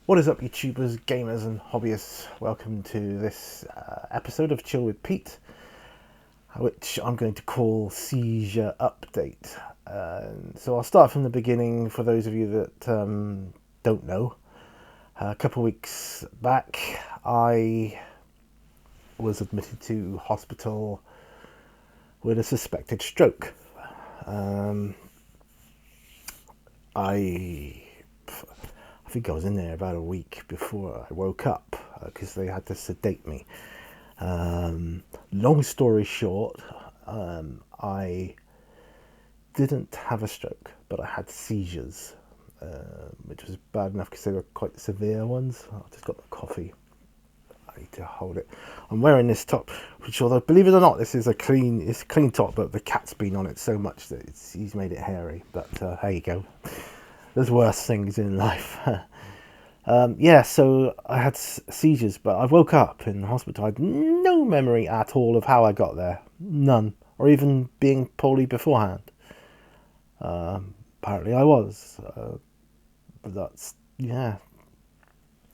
What is up, YouTubers, gamers, and hobbyists? Welcome to this episode of Chill with Pete, which I'm going to call Seizure Update. So I'll start from the beginning for those of you that don't know. A couple of weeks back, I was admitted to hospital with a suspected stroke. I think I was in there about a week before I woke up because they had to sedate me. Long story short, I didn't have a stroke, but I had seizures, which was bad enough because they were quite severe ones. I just got the coffee. I need to hold it. I'm wearing this top, which, although believe it or not, it's a clean top, but the cat's been on it so much that he's made it hairy. But there you go. There's worse things in life. So I had seizures, but I woke up in the hospital. I had no memory at all of how I got there. None. Or even being poorly beforehand. Apparently I was. But that's, the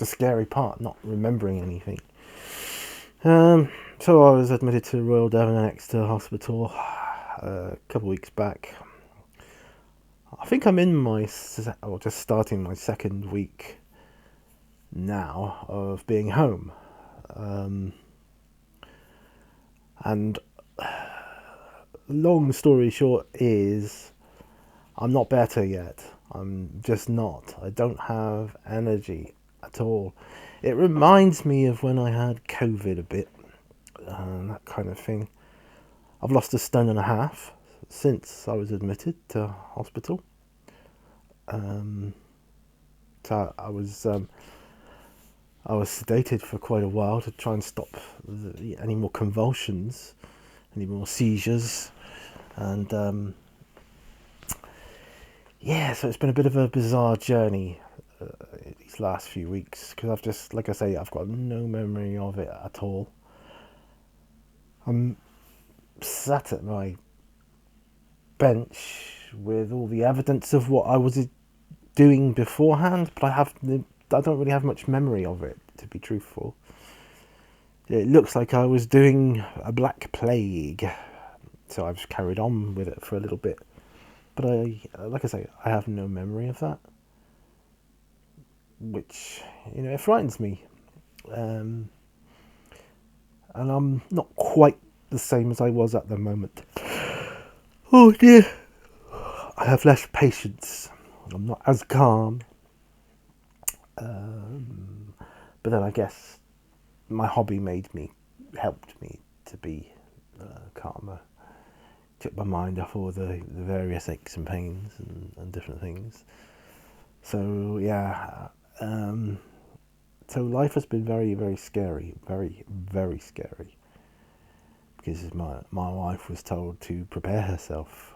scary part, not remembering anything. So I was admitted to Royal Devon and Exeter Hospital a couple of weeks back. I think I'm in just starting my second week now of being home. And long story short is I'm not better yet. I'm just not. I don't have energy at all. It reminds me of when I had COVID a bit, that kind of thing. I've lost 1.5 stone since I was admitted to hospital. So I was sedated for quite a while to try and stop any more convulsions, any more seizures, and so it's been a bit of a bizarre journey these last few weeks because I've just, like I say, I've got no memory of it at all. I'm sat at my bench with all the evidence of what I was doing beforehand, but I don't really have much memory of it, to be truthful. It looks like I was doing a black plague, so I've just carried on with it for a little bit. But like I say, I have no memory of that, which, it frightens me. And I'm not quite the same as I was at the moment. Oh dear. I have less patience. I'm not as calm. But then I guess my hobby helped me to be calmer. Took my mind off all the various aches and pains and different things. So so life has been very, very scary, very, very scary. Because my wife was told to prepare herself.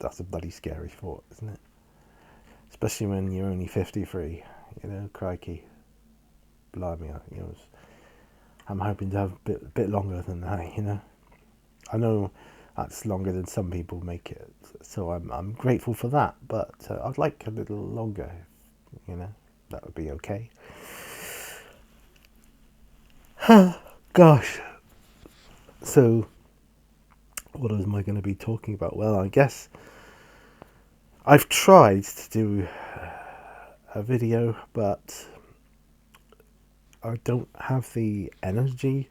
That's a bloody scary thought, isn't it? Especially when you're only 53, crikey. Blimey, I'm hoping to have a bit longer than that, I know that's longer than some people make it, so I'm grateful for that, but I'd like a little longer, that would be okay. Gosh. So, what am I going to be talking about? Well, I guess I've tried to do a video, but I don't have the energy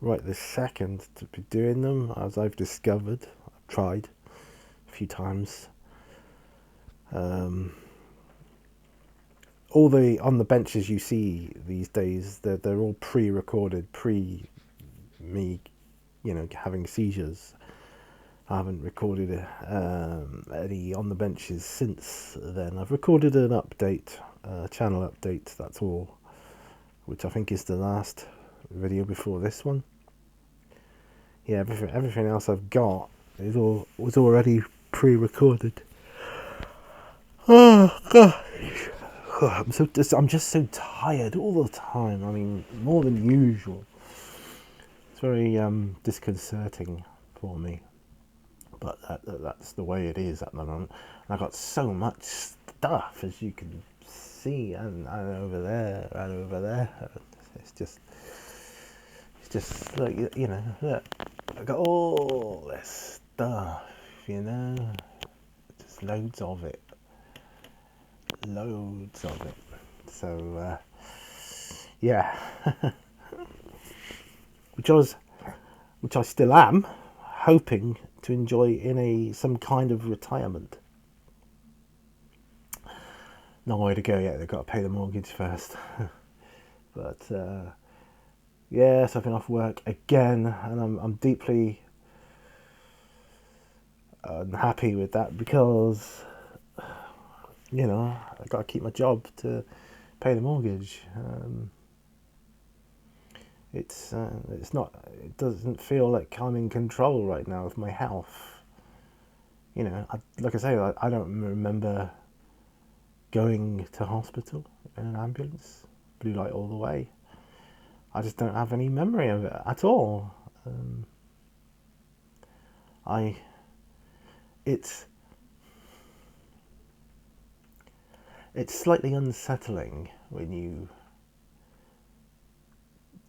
right this second to be doing them, as I've discovered. I've tried a few times. All on the benches you see these days, they're all pre-recorded, me, having seizures. I haven't recorded any on the benches since then. I've recorded an update, channel update, that's all, which I think is the last video before this one. Yeah, everything else I've got was already pre-recorded. Oh gosh, I'm just so tired all the time. I mean, more than usual. It's very disconcerting for me, but that's the way it is at the moment. And I've got so much stuff, as you can see, and over there, and over there. It's just like, look, I got all this stuff, just loads of it. So yeah, which I still am hoping to enjoy in some kind of retirement. No way to go yet. They've got to pay the mortgage first. But yeah, so I've been off work again, and I'm deeply unhappy with that because I've got to keep my job to pay the mortgage. It's not. It doesn't feel like I'm in control right now of my health. Like I say, I don't remember going to hospital in an ambulance, blue light all the way. I just don't have any memory of it at all. It's slightly unsettling when you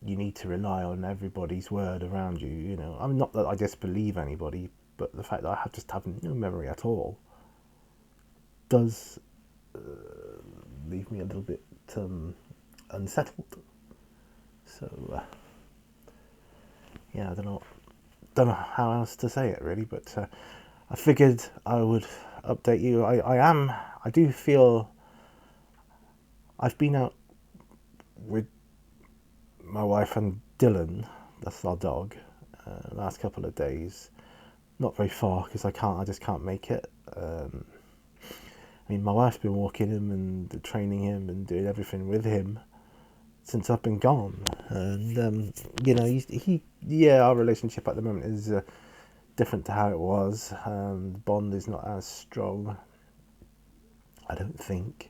need to rely on everybody's word around you. I mean, not that I disbelieve anybody, but the fact that I just have no memory at all does leave me a little bit unsettled. So yeah, I don't know how else to say it really, but I figured I would update you. I do feel I've been out with my wife and Dylan, that's our dog, last couple of days. Not very far because I just can't make it. I mean, my wife's been walking him and training him and doing everything with him since I've been gone. And our relationship at the moment is different to how it was. The bond is not as strong, I don't think.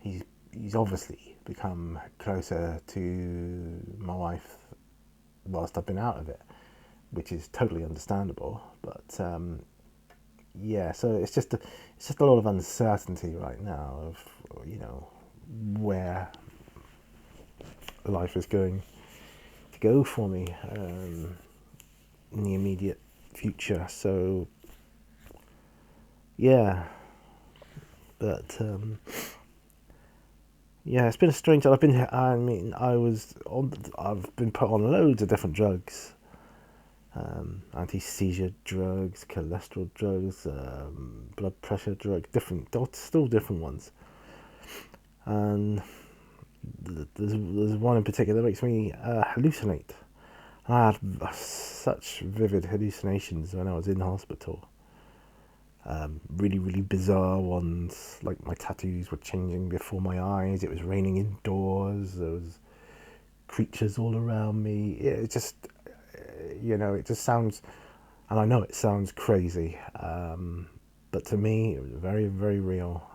He's obviously become closer to my wife whilst I've been out of it, which is totally understandable. But so it's just a lot of uncertainty right now of where life is going to go for me in the immediate future. So yeah, but it's been a strange. I've been put on loads of different drugs. Anti-seizure drugs, cholesterol drugs, blood pressure drugs, still different ones. And there's one in particular that makes me hallucinate. I had such vivid hallucinations when I was in hospital. Really, really bizarre ones, like my tattoos were changing before my eyes, it was raining indoors, there was creatures all around me. It just sounds, and I know it sounds crazy, but to me it was very, very real.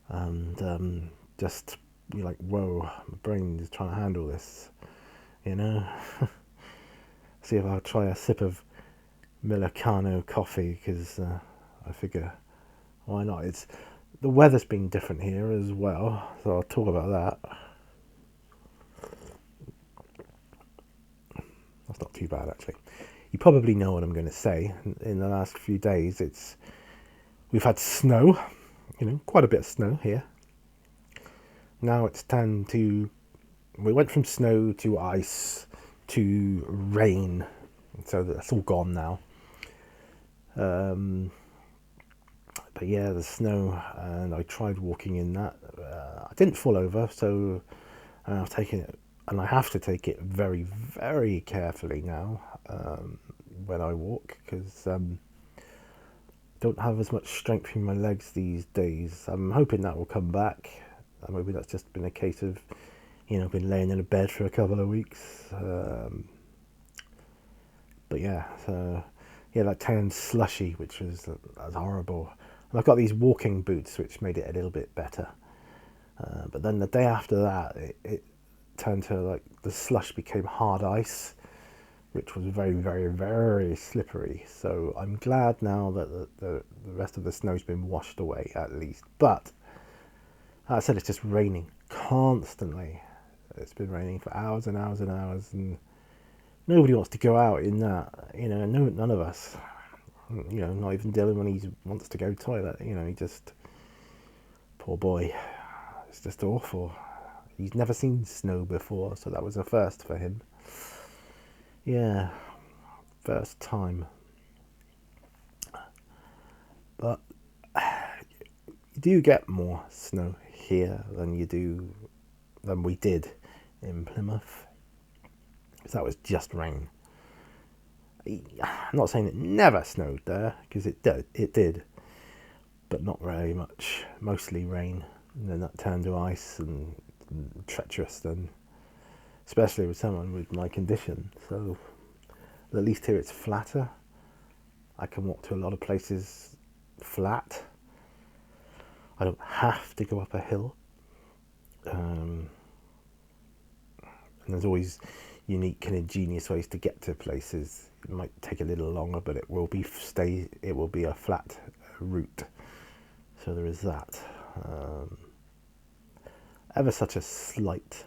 And just you're like, whoa, my brain is trying to handle this. See if I'll try a sip of Millicano coffee, because I figure why not. The weather's been different here as well, so I'll talk about that. That's not too bad, actually. You probably know what I'm going to say. In the last few days, we've had snow, quite a bit of snow here. Now it's turned to, we went from snow to ice to rain, so that's all gone now. But yeah, the snow, and I tried walking in that. I didn't fall over, so I've taken it, and I have to take it very, very carefully now when I walk, because don't have as much strength in my legs these days. I'm hoping that will come back. Maybe that's just been a case of, been laying in a bed for a couple of weeks. But yeah, so yeah, that turned slushy, which was horrible. And I've got these walking boots, which made it a little bit better. But then the day after that, it turned to, like, the slush became hard ice, which was very, very, very slippery. So I'm glad now that the rest of the snow's been washed away, at least. But I said it's just raining constantly. It's been raining for hours and hours and hours, and nobody wants to go out in that. None of us. Not even Dylan when he wants to go toilet. He just, poor boy. It's just awful. He's never seen snow before, so that was a first for him. Yeah, first time. But you do get more snow here than we did in Plymouth. Because that was just rain. I'm not saying it never snowed there, because it did, but not very much. Mostly rain, and then that turned to ice and treacherous then, especially with someone with my condition. So at least here it's flatter. I can walk to a lot of places flat. I don't have to go up a hill. And there's always unique and ingenious ways to get to places. It might take a little longer, but it will be a flat route. So there is that. Ever such a slight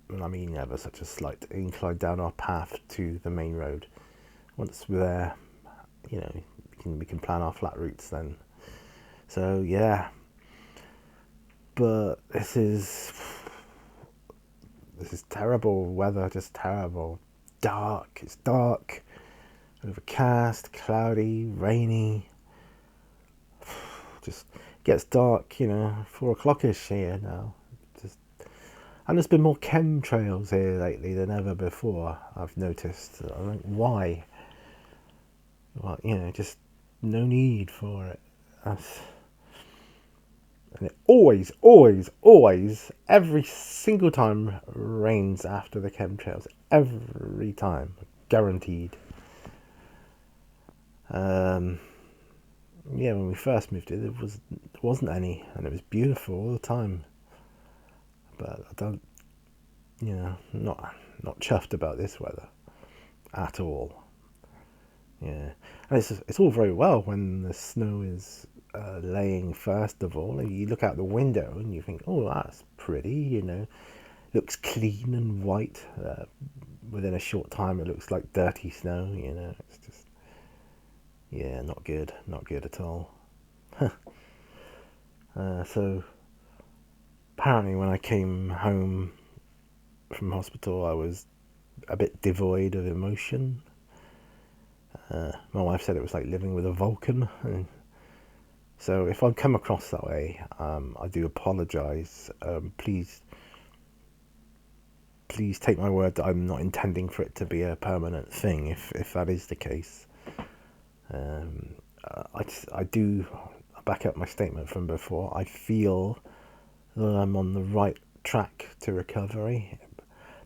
incline down our path to the main road. Once we're there, we can plan our flat routes then. So yeah, but this is terrible weather, just terrible. It's dark, overcast, cloudy, rainy. Just gets dark, 4:00ish here now. And there's been more chemtrails here lately than ever before, I've noticed. I don't know why. Well, just no need for it. And it always, every single time rains after the chemtrails. Every time. Guaranteed. When we first moved here, there wasn't any, and it was beautiful all the time. But I don't, not chuffed about this weather at all. Yeah, and it's all very well when the snow is laying. First of all, you look out the window and you think, "Oh, that's pretty," looks clean and white. Within a short time, it looks like dirty snow. It's just, not good at all. So apparently, when I came home from hospital, I was a bit devoid of emotion. My wife said it was like living with a Vulcan. And so if I come across that way, I do apologise. Please take my word that I'm not intending for it to be a permanent thing, if that is the case. I do back up my statement from before. I feel that I'm on the right track to recovery,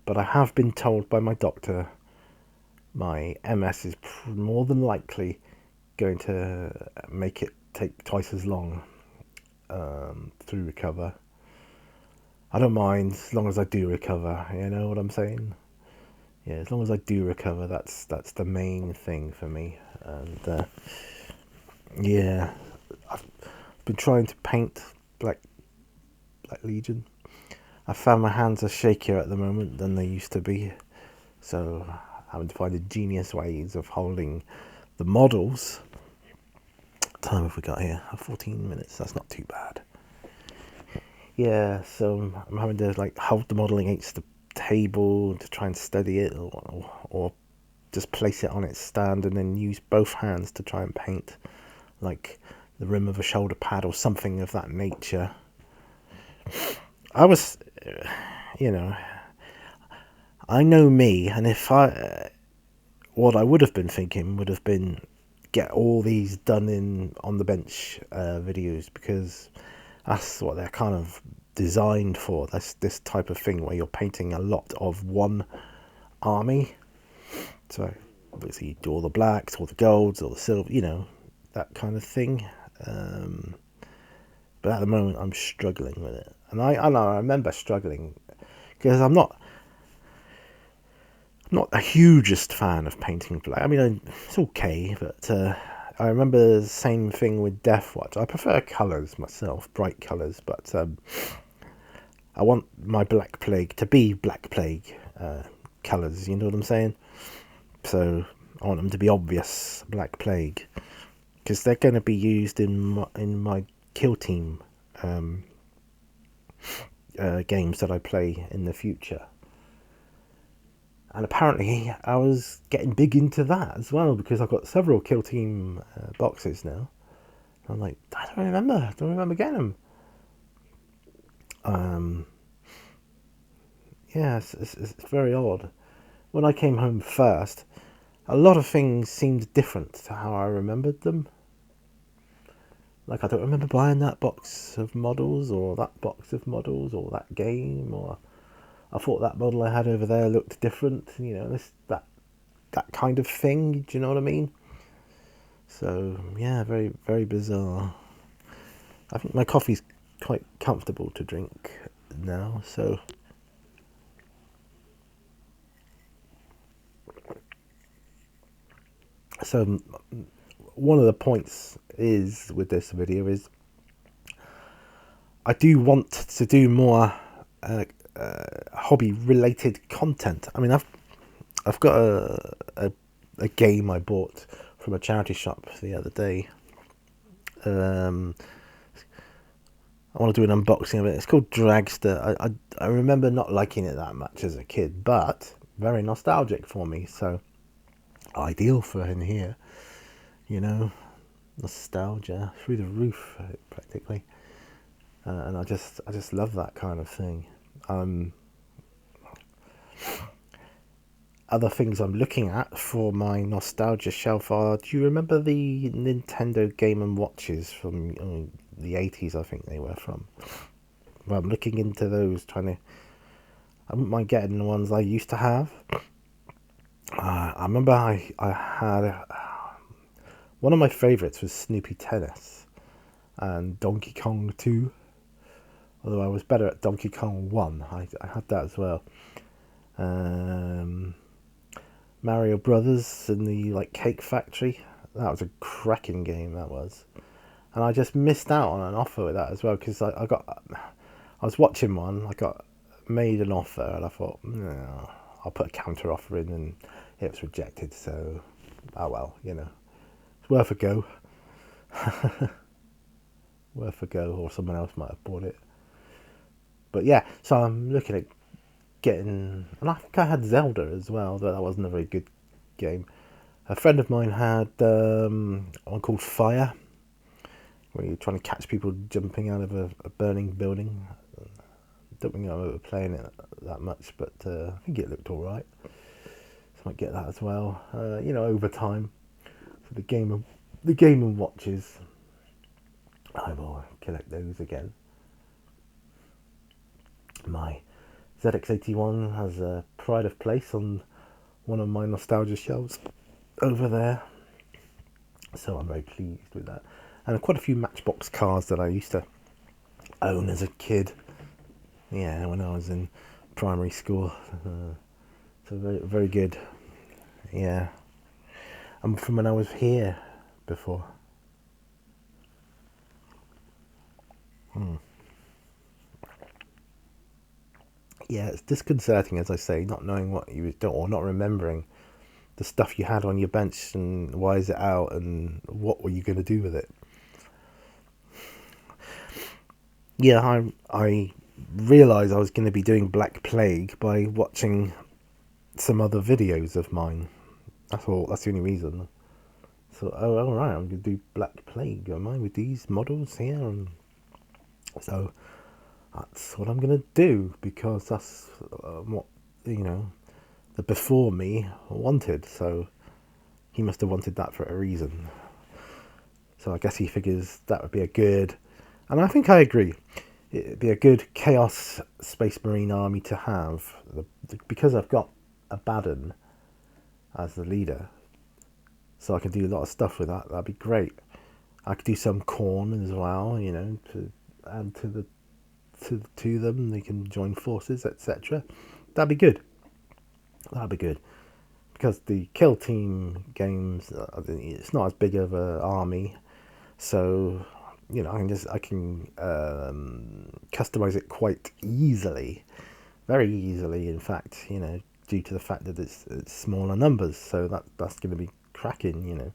but I have been told by my doctor my MS is more than likely going to make it take twice as long to recover. I don't mind as long as I do recover, you know what I'm saying? Yeah, as long as I do recover, that's the main thing for me. And I've been trying to paint Black Legion. I found my hands are shakier at the moment than they used to be, so having to find ingenious ways of holding the models. What time have we got here? 14 minutes. That's not too bad. Yeah, so I'm having to hold the model against the table to try and steady it, or just place it on its stand and then use both hands to try and paint like the rim of a shoulder pad or something of that nature. I was, I know me, and what I would have been thinking would have been get all these done on the bench videos, because that's what they're kind of designed for. That's this type of thing where you're painting a lot of one army. So obviously you do all the blacks, all the golds, all the silver, that kind of thing. But at the moment I'm struggling with it, and I know I remember struggling because I'm not the hugest fan of painting black. I mean, it's okay, but I remember the same thing with Death Watch. I prefer colours myself, bright colours, but I want my Black Plague to be Black Plague colours. You know what I'm saying? So I want them to be obvious Black Plague, because they're going to be used in my Kill Team games that I play in the future. And apparently I was getting big into that as well, because I've got several Kill Team boxes now. I'm like, I don't remember getting them. Yeah, it's very odd. When I came home first, a lot of things seemed different to how I remembered them. Like, I don't remember buying that box of models, or that box of models, or that game, or I thought that model I had over there looked different, you know, that kind of thing, do you know what I mean? So, yeah, very, very bizarre. I think my coffee's quite comfortable to drink now, so... So, one of the points is with this video is I do want to do more hobby related content. I mean, I've got a game I bought from a charity shop the other day. I want to do an unboxing of it. It's called Dragster. I remember not liking it that much as a kid, but very nostalgic for me. So ideal for in here, you know, nostalgia through the roof practically. And I just love that kind of thing. Other things I'm looking at for my nostalgia shelf are, do you remember the Nintendo Game & Watches from the 80s, I think they were from? Well, I'm looking into those, I wouldn't mind getting the ones I used to have. I remember I had... one of my favourites was Snoopy Tennis and Donkey Kong 2. Although I was better at Donkey Kong 1. I had that as well. Mario Brothers and the Cake Factory. That was a cracking game, that was. And I just missed out on an offer with that as well, because I was watching one, I got made an offer, and I thought, no, I'll put a counter offer in, and it was rejected, so, oh well, you know. It's worth a go. Worth a go, or someone else might have bought it. But yeah, so I'm looking at getting, and I think I had Zelda as well, but that wasn't a very good game. A friend of mine had one called Fire, where you're trying to catch people jumping out of a burning building. Don't think I remember playing it that much, but I think it looked alright. So I might get that as well. You know, over time. So the game and watches, I will collect those again. My ZX81 has a pride of place on one of my nostalgia shelves over there, so I'm very pleased with that. And quite a few Matchbox cars that I used to own as a kid, yeah, when I was in primary school. So very, very good, yeah. And from when I was here before. Yeah, it's disconcerting, as I say, not knowing what you was doing, or not remembering the stuff you had on your bench, and why is it out, and what were you going to do with it. Yeah, I realised I was going to be doing Black Plague by watching some other videos of mine. That's all. That's the only reason. So, all right, I'm going to do Black Plague, am I, with these models here? And so that's what I'm going to do, because that's what, you know, the before me wanted. So he must have wanted that for a reason. So I guess he figures that would be a good, and I think I agree, it'd be a good Chaos Space Marine army to have, because I've got Abaddon as the leader, so I can do a lot of stuff with that. That'd be great. I could do some Khorne as well, you know, to add to them. They can join forces, etc. That'd be good. That'd be good, because the Kill Team games, it's not as big of an army, so you know, I can customize it quite easily, very easily. In fact, you know, due to the fact that it's smaller numbers, so that's going to be cracking. You know,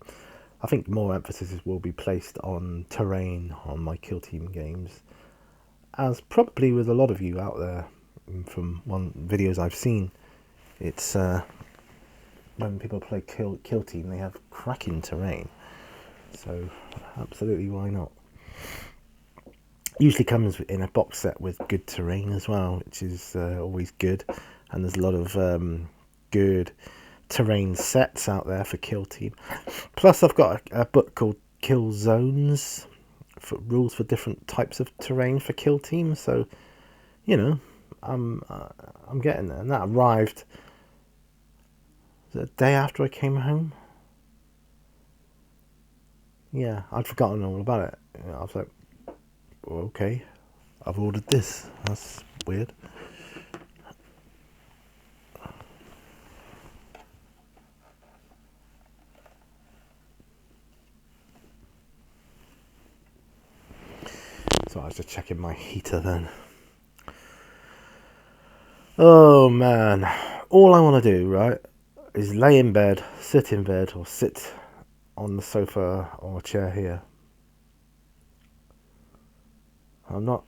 I think more emphasis will be placed on terrain on my Kill Team games, as probably with a lot of you out there. From videos I've seen, it's when people play Kill Team, they have cracking terrain. So absolutely, why not? Usually comes in a box set with good terrain as well, which is always good. And there's a lot of good terrain sets out there for Kill Team. Plus, I've got a book called Kill Zones, for rules for different types of terrain for Kill Team. So, you know, I'm getting there, and that arrived the day after I came home. Yeah, I'd forgotten all about it. You know, I was like, well, okay, I've ordered this. That's weird. So I was just checking my heater then. Oh man, all I want to do, right, is lay in bed, sit in bed, or sit on the sofa or chair here. I'm not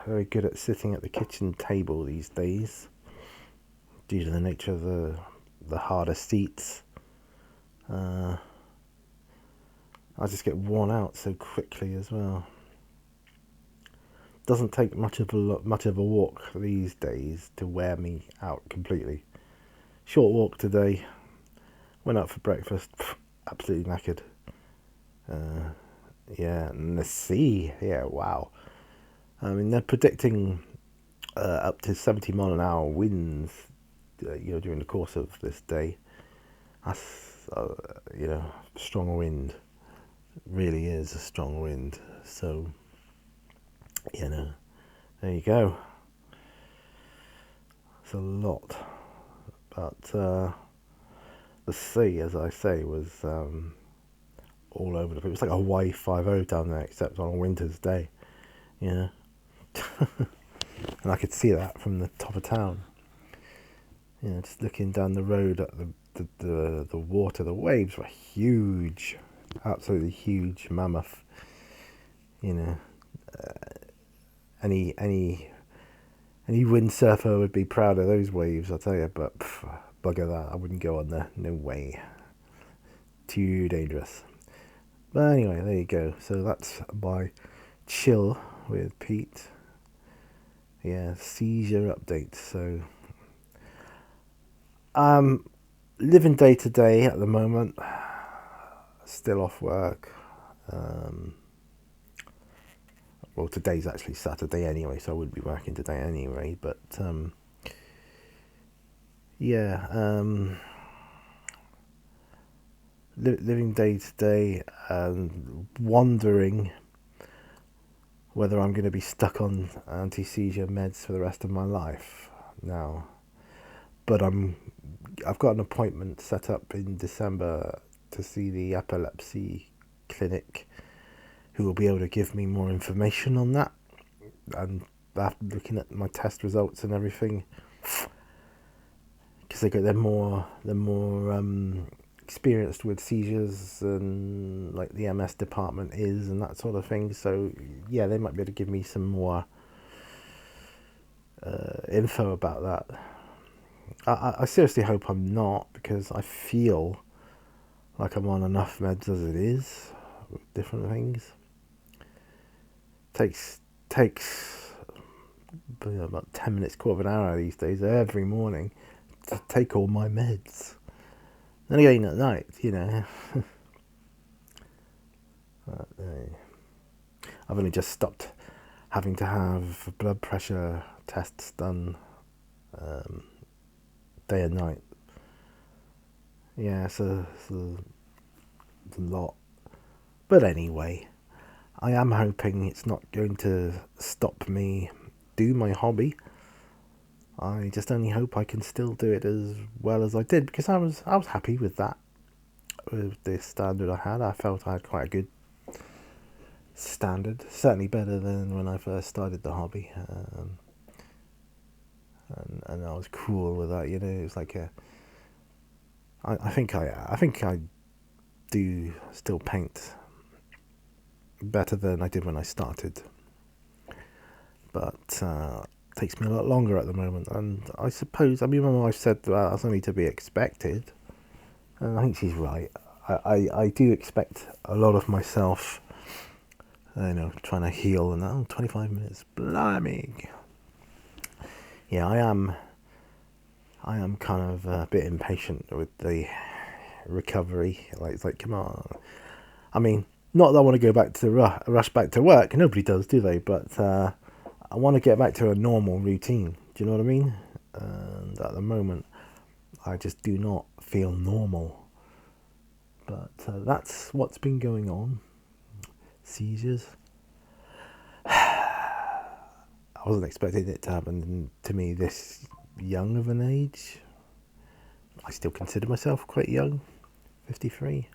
very good at sitting at the kitchen table these days, due to the nature of the harder seats. I just get worn out so quickly as well. Doesn't take much of a walk these days to wear me out completely. Short walk today. Went out for breakfast. Absolutely knackered. Yeah, and the sea. Yeah, wow. I mean, they're predicting up to 70 mile an hour winds, you know, during the course of this day. That's, you know, strong wind. Really is a strong wind. So, you know, there you go. It's a lot. But the sea, as I say, was all over the place. It was like a Hawaii 5-0 down there, except on a winter's day. You know? And I could see that from the top of town. You know, just looking down the road at the water, the waves were huge, absolutely huge, mammoth. You know, any windsurfer would be proud of those waves, I'll tell you. But bugger that, I wouldn't go on there. No way. Too dangerous. But anyway, there you go. So that's my chill with Pete. Yeah, seizure update. So living day to day at the moment. Still off work. Well, today's actually Saturday anyway, so I wouldn't be working today anyway. But yeah, living day to day and wondering whether I'm going to be stuck on anti-seizure meds for the rest of my life now. But I've got an appointment set up in December to see the epilepsy clinic, who will be able to give me more information on that. And after looking at my test results and everything, because they're more experienced with seizures and like the MS department is and that sort of thing. So yeah, they might be able to give me some more info about that. I seriously hope I'm not, because I feel like I'm on enough meds as it is with different things. Takes about 10 minutes, quarter of an hour these days, every morning, to take all my meds. Then again at night, you know. I've only just stopped having to have blood pressure tests done day and night. Yeah, it's a lot. But anyway, I am hoping it's not going to stop me do my hobby. I just only hope I can still do it as well as I did, because I was happy with that. With the standard I had, I felt I had quite a good standard. Certainly better than when I first started the hobby. And I was cool with that, you know. It was like I think I do still paint better than I did when I started, but it takes me a lot longer at the moment. And I suppose, I mean, my wife said that's only to be expected, and I think she's right. I do expect a lot of myself, you know, trying to heal, and 25 minutes, blimey. Yeah, I am kind of a bit impatient with the recovery. Like, it's like, come on. I mean, not that I want to go back to rush back to work. Nobody does, do they? But I want to get back to a normal routine. Do you know what I mean? And at the moment, I just do not feel normal. But that's what's been going on. Seizures. I wasn't expecting it to happen to me this young of an age. I still consider myself quite young, 53.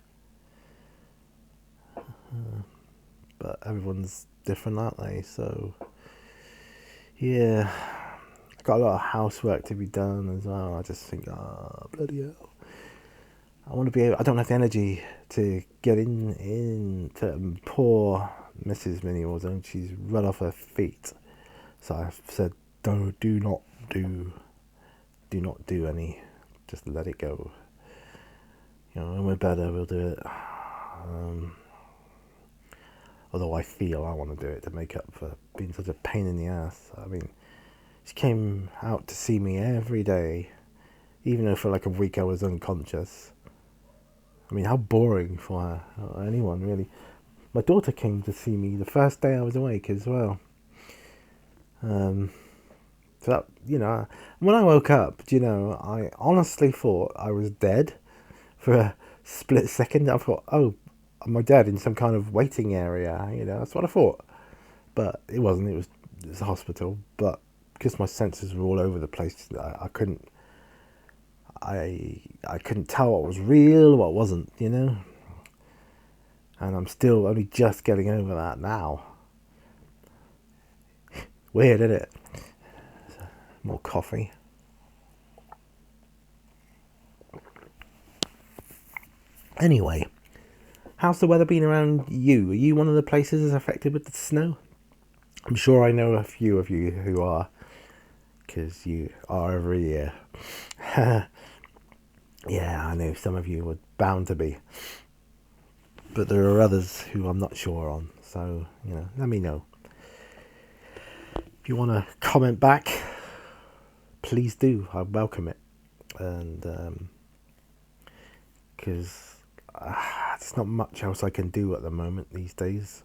But everyone's different, aren't they? So, yeah, I've got a lot of housework to be done as well. I just think, bloody hell. I want to be able, I don't have the energy to get in to poor Mrs. Minnie Warzone. She's run off her feet. So I've said, do not do any. Just let it go. You know, when we're better, we'll do it. Although I feel I want to do it to make up for being such a pain in the ass. I mean, she came out to see me every day, even though for like a week I was unconscious. I mean, how boring for her, or anyone really. My daughter came to see me the first day I was awake as well. So that, you know, when I woke up, you know, I honestly thought I was dead for a split second. I thought, oh, am I dead in some kind of waiting area? You know, that's what I thought. But it wasn't. It was a hospital. But because my senses were all over the place, I couldn't tell what was real, what wasn't, you know. And I'm still only just getting over that now. Weird, isn't it? More coffee. Anyway, how's the weather been around you? Are you one of the places affected with the snow? I'm sure I know a few of you who are, because you are every year. Yeah, I know some of you were bound to be. But there are others who I'm not sure on. So, you know, let me know. If you want to comment back, please do. I welcome it. And because there's not much else I can do at the moment these days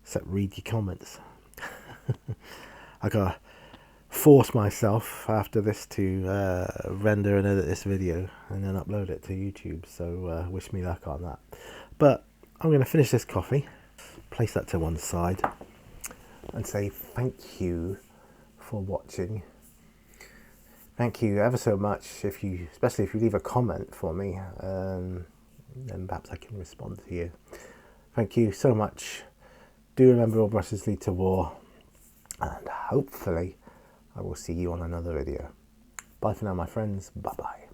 except read your comments. I gotta force myself after this to render and edit this video and then upload it to YouTube, so wish me luck on that. But I'm going to finish this coffee, place that to one side, and say thank you for watching. Thank you ever so much, especially if you leave a comment for me, then perhaps I can respond to you. Thank you so much. Do remember all brushes lead to war, and hopefully I will see you on another video. Bye for now, my friends. Bye bye.